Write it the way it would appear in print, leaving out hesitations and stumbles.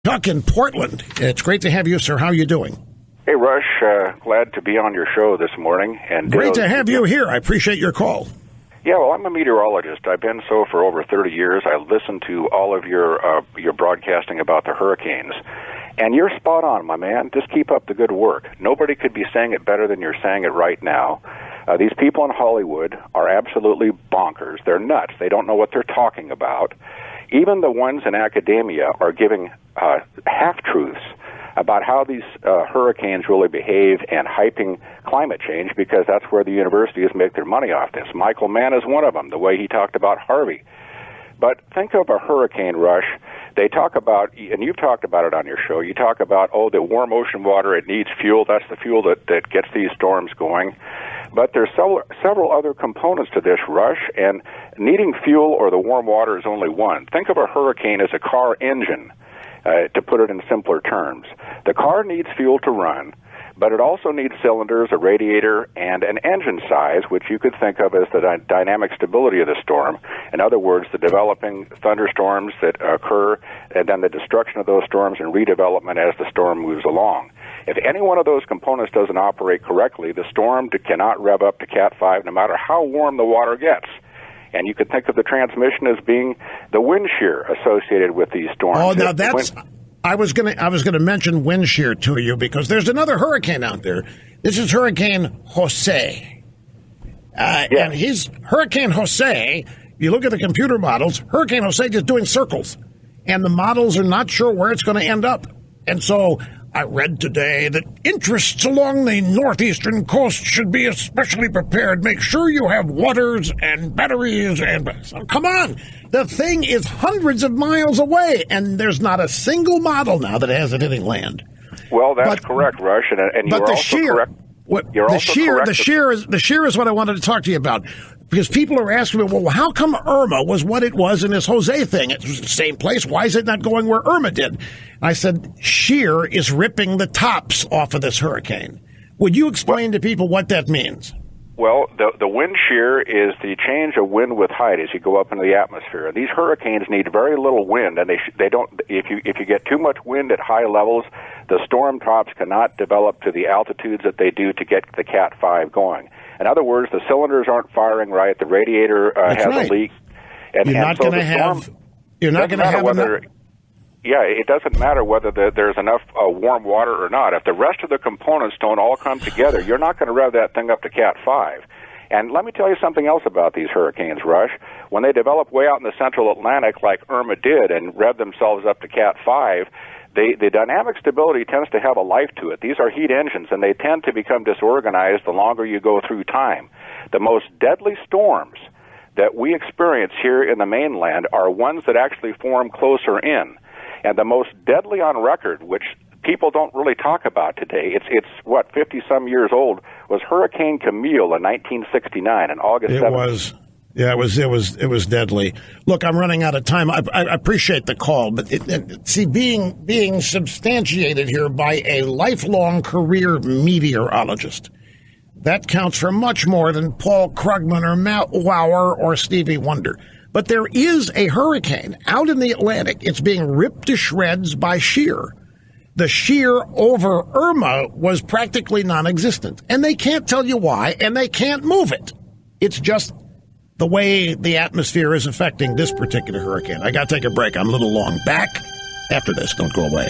Chuck in Portland. It's great to have you, sir. How are you doing? Hey, Rush. Glad to be on your show this morning. And great to have you here. I appreciate your call. Yeah, well, I'm a meteorologist. I've been so for over 30 years. I listen to all of your broadcasting about the hurricanes. And you're spot on, my man. Just keep up the good work. Nobody could be saying it better than you're saying it right now. These people in Hollywood are absolutely bonkers. They're nuts. They don't know what they're talking about. Even the ones in academia are giving half-truths about how these hurricanes really behave and hyping climate change, because that's where the universities make their money off this. Michael Mann is one of them, the way he talked about Harvey. But think of a hurricane, Rush. They talk about, and you've talked about it on your show, you talk about, the warm ocean water, it needs fuel. That's the fuel that gets these storms going. But there's several other components to this, Rush, and needing fuel or the warm water is only one. Think of a hurricane as a car engine, to put it in simpler terms. The car needs fuel to run, but it also needs cylinders, a radiator, and an engine size, which you could think of as the dynamic stability of the storm. In other words, the developing thunderstorms that occur, and then the destruction of those storms and redevelopment as the storm moves along. If any one of those components doesn't operate correctly, the storm cannot rev up to Cat 5 no matter how warm the water gets. And you could think of the transmission as being the wind shear associated with these storms. Oh, now that's... I was going to mention wind shear to you because there's another hurricane out there. This is Hurricane Jose. And he's Hurricane Jose. You look at the computer models, Hurricane Jose just doing circles. And the models are not sure where it's going to end up. And so I read today that interests along the northeastern coast should be especially prepared. Make sure you have waters and batteries. Come on. The thing is hundreds of miles away, and there's not a single model now that has it hitting land. Well, that's correct, Rush, and you're also correct. The shear is what I wanted to talk to you about, because people are asking me, well, how come Irma was what it was in this Jose thing? It was the same place. Why is it not going where Irma did? I said, shear is ripping the tops off of this hurricane. Would you explain to people what that means? Well, the wind shear is the change of wind with height as you go up into the atmosphere. These hurricanes need very little wind, and they don't. If you get too much wind at high levels, the storm tops cannot develop to the altitudes that they do to get the Cat 5 going. In other words, the cylinders aren't firing right. The radiator has a leak, and you're not going to have. You're not going to have whether. Yeah, it doesn't matter whether there's enough warm water or not. If the rest of the components don't all come together, you're not going to rev that thing up to Cat 5. And let me tell you something else about these hurricanes, Rush. When they develop way out in the central Atlantic like Irma did and rev themselves up to Cat 5, the dynamic stability tends to have a life to it. These are heat engines, and they tend to become disorganized the longer you go through time. The most deadly storms that we experience here in the mainland are ones that actually form closer in. And the most deadly on record, which people don't really talk about today, it's 50-some years old, was Hurricane Camille in 1969 in August 7th. It was. Yeah, it was deadly. Look, I'm running out of time. I appreciate the call, but being substantiated here by a lifelong career meteorologist, that counts for much more than Paul Krugman or Matt Lauer or Stevie Wonder. But there is a hurricane out in the Atlantic. It's being ripped to shreds by shear. The shear over Irma was practically non-existent. And they can't tell you why, and they can't move it. It's just the way the atmosphere is affecting this particular hurricane. I got to take a break. I'm a little long. Back after this. Don't go away.